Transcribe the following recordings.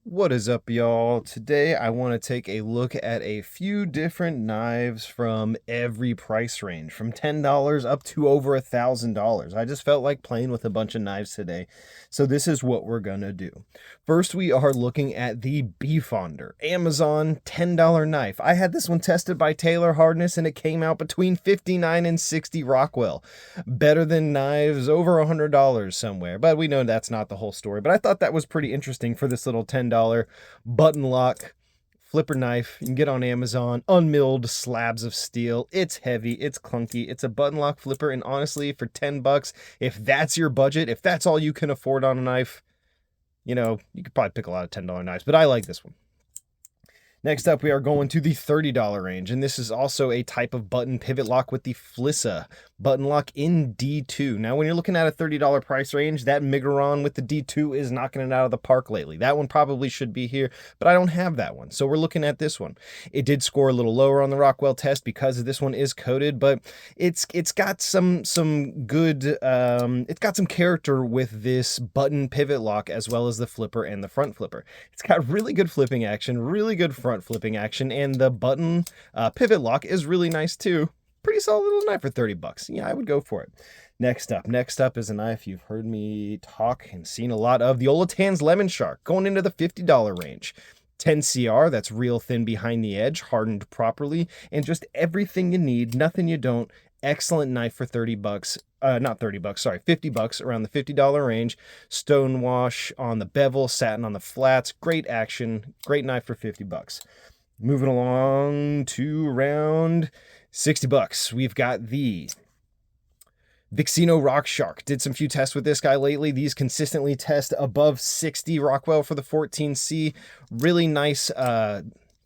What is up, y'all? Today I want to take a look at a few different knives from every price range, from $10 up to over $1,000. I just felt like playing with a bunch of knives today, so this is what we're gonna do. First, we are looking at the Beefonder Amazon $10 knife. I had this one tested by Taylor Hardness, and it came out between 59 and 60 Rockwell. Better than knives over $100 somewhere, but we know that's not the whole story. But I thought that was pretty interesting for this little $10 button lock flipper knife. You can get on Amazon, unmilled slabs of steel. It's heavy, it's clunky, it's a button lock flipper, and honestly, for 10 bucks, if that's your budget, if that's all you can afford on a knife, you could probably pick a lot of $10 knives, but I like this one. Next up, we are going to the $30 range, and this is also a type of button pivot lock with the Flissa button lock in D2. Now, when you're looking at a $30 price range, that Migron with the D2 is knocking it out of the park lately. That one probably should be here, but I don't have that one, so we're looking at this one. It did score a little lower on the Rockwell test because this one is coated, but it's got some good it's got some character with this button pivot lock as well as the flipper and the front flipper. It's got really good flipping action, really good front flipping action, and the button pivot lock is really nice too. Pretty solid little knife for 30 bucks. Yeah, I would go for it. Next up is a knife you've heard me talk and seen a lot of, the Olatan's Lemon Shark, going into the $50 range. 10 CR, that's real thin behind the edge, hardened properly, and just everything you need, nothing you don't. Excellent knife for 30 bucks. Not 30 bucks, sorry, 50 bucks, around the $50 range. Stone wash on the bevel, satin on the flats. Great action, great knife for 50 bucks. Moving along to around 60 bucks. We've got the Vixino Rock Shark. Did some few tests with this guy lately. These consistently test above 60 Rockwell for the 14C. Really nice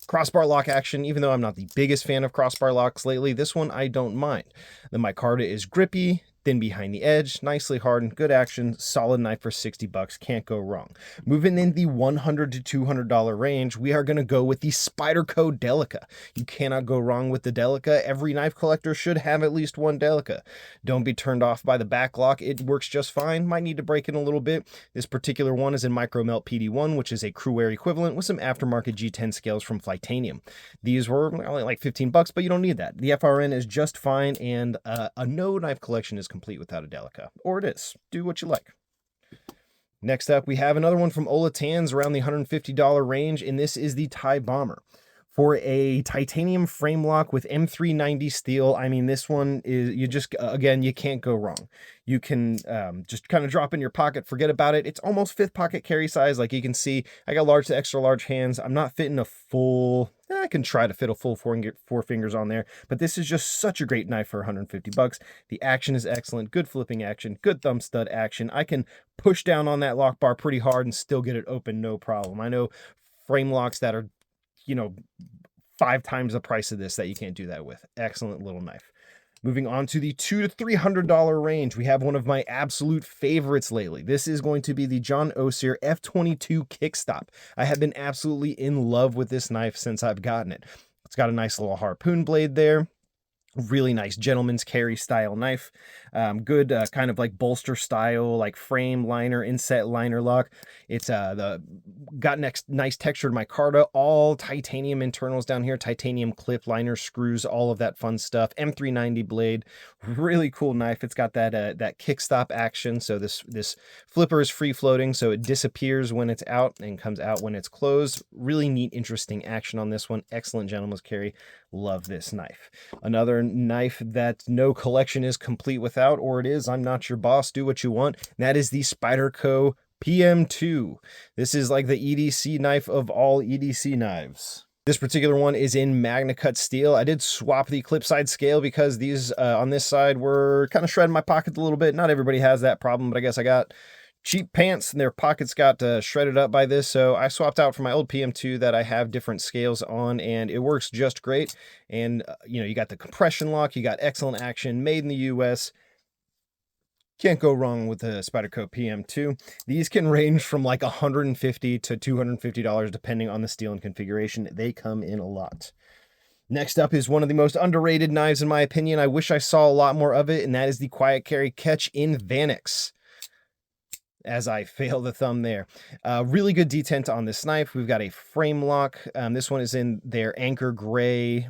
crossbar lock action, even though I'm not the biggest fan of crossbar locks lately. This one I don't mind. The micarta is grippy, thin behind the edge, nicely hardened, good action, solid knife for 60 bucks, can't go wrong. Moving in the $100 to $200 range, we are going to go with the Spyderco Delica. You cannot go wrong with the Delica. Every knife collector should have at least one Delica. Don't be turned off by the back lock. It works just fine. Might need to break it a little bit. This particular one is in Micro Melt PD1, which is a Cruware equivalent with some aftermarket G10 scales from Flytanium. These were only like 15 bucks, but you don't need that. The FRN is just fine, and a no knife collection is complete without a Delica. Or it is. Do what you like. Next up, we have another one from Olatan's around the $150 range, and this is the Tie Bomber. For a titanium frame lock with M390 steel, I mean, this one is, you just, again, you can't go wrong. You can just kind of drop in your pocket, forget about it. It's almost fifth pocket carry size. Like you can see, I got large to extra large hands. I'm not fitting a full, I can try to fit a full four fingers on there, but this is just such a great knife for 150 bucks. The action is excellent, good flipping action, good thumb stud action. I can push down on that lock bar pretty hard and still get it open, no problem. I know frame locks that are, 5 times the price of this that you can't do that with. Excellent little knife. Moving on to the $200 to $300 range, we have one of my absolute favorites lately. This is going to be the John Osier F22 Kickstop. I have been absolutely in love with this knife since I've gotten it. It's got a nice little harpoon blade there. Really nice gentleman's carry style knife. Good kind of like bolster style, like frame liner, inset liner lock. It's got nice textured micarta, all titanium internals down here, titanium clip, liner, screws, all of that fun stuff. M390 blade, really cool knife. It's got that kickstop action. So this flipper is free floating, so it disappears when it's out and comes out when it's closed. Really neat, interesting action on this one. Excellent gentleman's carry. Love this knife. Another knife that no collection is complete without, or it is, I'm not your boss, do what you want. That is the Spyderco PM2. This is like the EDC knife of all EDC knives. This particular one is in MagnaCut steel. I did swap the clip side scale because these on this side were kind of shredding my pocket a little bit. Not everybody has that problem, but I guess I got cheap pants and their pockets got shredded up by this, so I swapped out for my old PM2 that I have different scales on, and it works just great. And you got the compression lock, you got excellent action, made in the US. Can't go wrong with the Spyderco PM2. These can range from like $150 to $250 depending on the steel and configuration. They come in a lot. Next up is one of the most underrated knives in my opinion. I wish I saw a lot more of it, and that is the Quiet Carry Catch in Vanix. as I fail the thumb there. Really good detent on this knife. We've got a frame lock. This one is in their Anchor Gray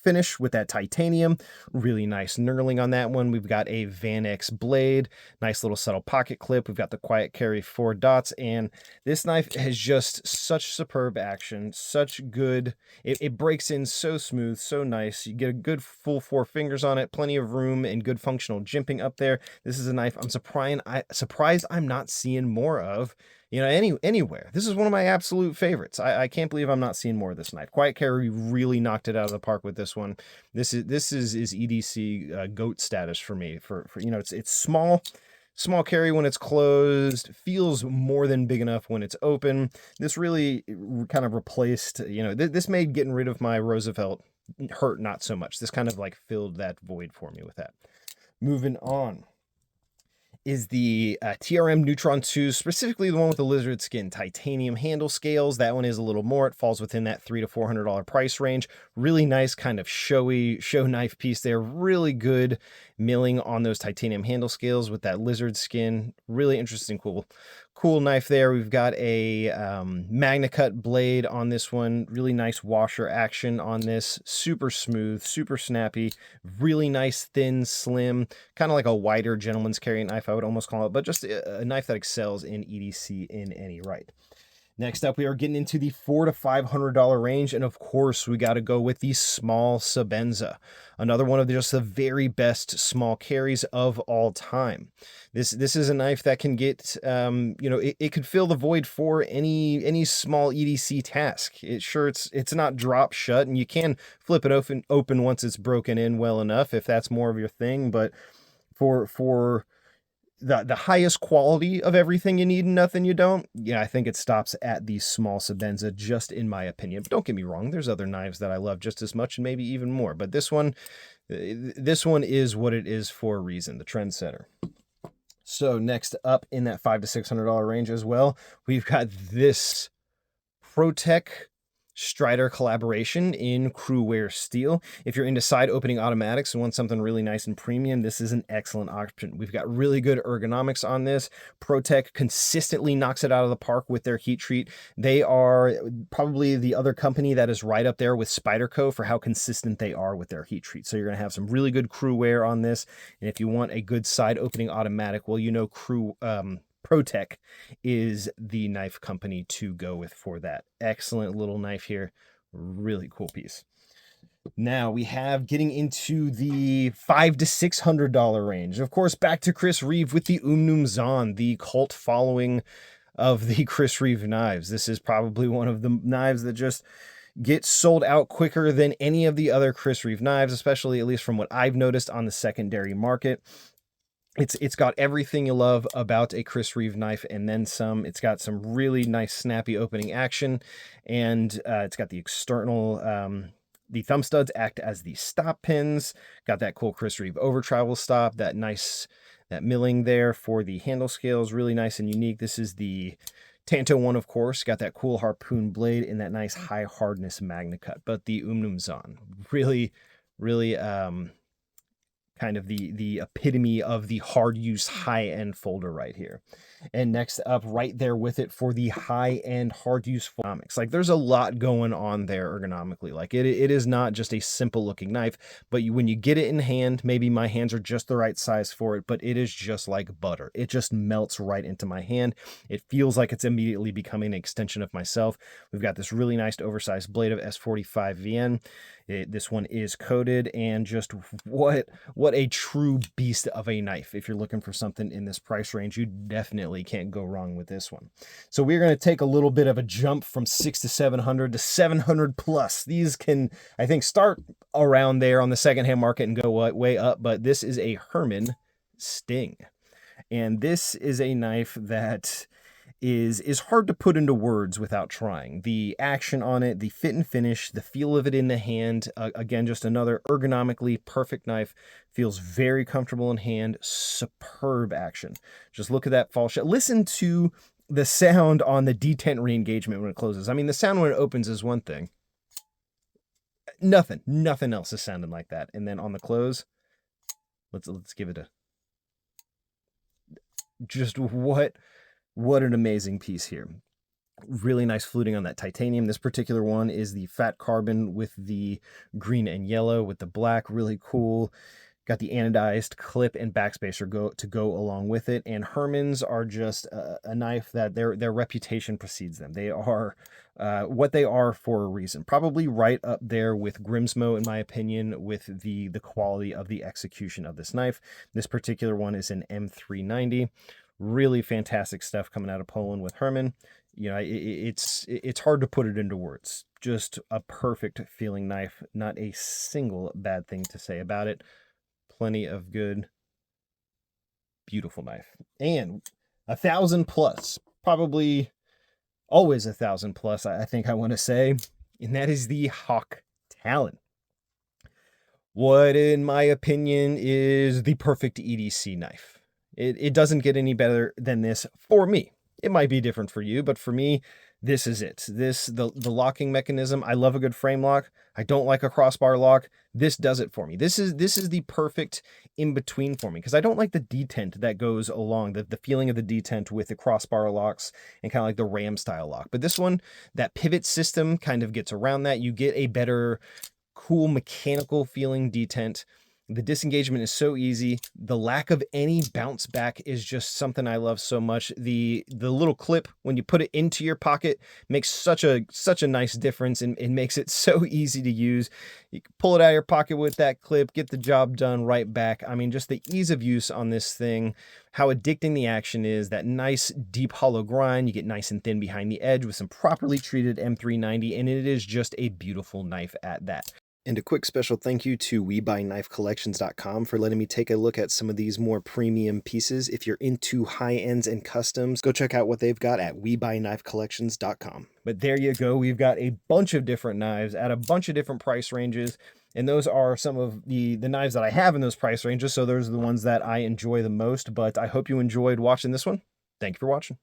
finish with that titanium. Really nice knurling on that one. We've got a Van X blade, nice little subtle pocket clip. We've got the Quiet Carry 4 dots, and this knife has just such superb action, such good, it breaks in so smooth, so nice. You get a good full 4 fingers on it, plenty of room and good functional jimping up there. This is a knife I'm surprised I'm not seeing more of, you know, anywhere. This is one of my absolute favorites. I can't believe I'm not seeing more of this knife. Quiet Carry really knocked it out of the park with this one. This is EDC GOAT status for me. For you know, it's small carry when it's closed, feels more than big enough when it's open. This really kind of replaced, you know, this made getting rid of my Roosevelt hurt not so much. This kind of like filled that void for me with that. Moving on is the TRM Neutron 2, specifically the one with the lizard skin titanium handle scales. That one is a little more. It falls within that $300 to $400 price range. Really nice kind of showy show knife piece there. Really good milling on those titanium handle scales with that lizard skin. Really interesting, cool knife there. We've got a MagnaCut blade on this one. Really nice washer action on this. Super smooth, super snappy, really nice, thin, slim, kind of like a wider gentleman's carrying knife, I would almost call it, but just a knife that excels in EDC in any right. Next up, we are getting into the $400 to $500 range, and of course, we got to go with the small Sebenza, another one of just the very best small carries of all time. This is a knife that can get, you know, it could fill the void for any small EDC task. It's not drop shut, and you can flip it open once it's broken in well enough if that's more of your thing, but for the highest quality of everything you need and nothing you don't, yeah, I think it stops at the small Sebenza, just in my opinion. But don't get me wrong, there's other knives that I love just as much and maybe even more. But this one is what it is for a reason, the trendsetter. So next up in that $500 to $600 range as well, we've got this ProTech Strider collaboration in Crewwear steel. If you're into side opening automatics and want something really nice and premium, this is an excellent option. We've got really good ergonomics on this. ProTech consistently knocks it out of the park with their heat treat. They are probably the other company that is right up there with Spyderco for how consistent they are with their heat treat. So you're going to have some really good Crewwear on this. And if you want a good side opening automatic, well, you know, ProTech is the knife company to go with for that. Excellent little knife here. Really cool piece. Now we have getting into the $500 to $600 range. Of course, back to Chris Reeve with the Zahn, the cult following of the Chris Reeve knives. This is probably one of the knives that just gets sold out quicker than any of the other Chris Reeve knives, especially at least from what I've noticed on the secondary market. It's got everything you love about a Chris Reeve knife and then some. It's got some really nice snappy opening action, and it's got the external, the thumb studs act as the stop pins. Got that cool Chris Reeve over travel stop, that milling there for the handle scales, really nice and unique. This is the Tanto one, of course, got that cool harpoon blade in that nice high hardness MagnaCut, but the Zahn, really kind of the epitome of the hard use high end folder right here. And next up right there with it for the high end hard use ergonomics. Like there's a lot going on there ergonomically. Like it is not just a simple looking knife, but when you get it in hand, maybe my hands are just the right size for it, but it is just like butter. It just melts right into my hand. It feels like it's immediately becoming an extension of myself. We've got this really nice oversized blade of S45 VN. This one is coated, and just what a true beast of a knife. If you're looking for something in this price range, you definitely can't go wrong with this one. So we're going to take a little bit of a jump from $600 to $700 to $700 plus. These can, I think, start around there on the secondhand market and go way up, but this is a Herman Sting. And this is a knife that is hard to put into words without trying. The action on it, the fit and finish, the feel of it in the hand, again, just another ergonomically perfect knife. Feels very comfortable in hand, superb action. Just look at that fall shot. Listen to the sound on the detent re-engagement when it closes. I mean, the sound when it opens is one thing. Nothing else is sounding like that. And then on the close, let's give it a... just what an amazing piece here. Really nice fluting on that titanium. This particular one is the fat carbon with the green and yellow with the black. Really cool. Got the anodized clip and backspacer to go along with it. And Hermann's are just a knife that their reputation precedes them. They are what they are for a reason. Probably right up there with Grimsmo, in my opinion, with the quality of the execution of this knife. This particular one is an M390. Really fantastic stuff coming out of Poland with Hermann. You know, it's hard to put it into words. Just a perfect feeling knife. Not a single bad thing to say about it. Plenty of good, beautiful knife. And 1,000 plus, probably always 1,000 plus, I think I want to say. And that is the Hawk Talon. What, in my opinion, is the perfect EDC knife. It doesn't get any better than this for me. It might be different for you, but for me, this is it. The locking mechanism. I love a good frame lock. I don't like a crossbar lock. This does it for me. This is the perfect in between for me, because I don't like the detent that goes along, the feeling of the detent with the crossbar locks and kind of like the ram style lock. But this one, that pivot system kind of gets around that. You get a better, cool mechanical feeling detent. The disengagement is so easy. The lack of any bounce back is just something I love so much. The little clip, when you put it into your pocket, makes such a nice difference, and it makes it so easy to use. You can pull it out of your pocket with that clip, get the job done right back. I mean, just the ease of use on this thing, how addicting the action is, that nice deep hollow grind. You get nice and thin behind the edge with some properly treated M390, and it is just a beautiful knife at that. And a quick special thank you to WeBuyKnifeCollections.com for letting me take a look at some of these more premium pieces. If you're into high-ends and customs, go check out what they've got at WeBuyKnifeCollections.com. But there you go. We've got a bunch of different knives at a bunch of different price ranges. And those are some of the knives that I have in those price ranges. So those are the ones that I enjoy the most. But I hope you enjoyed watching this one. Thank you for watching.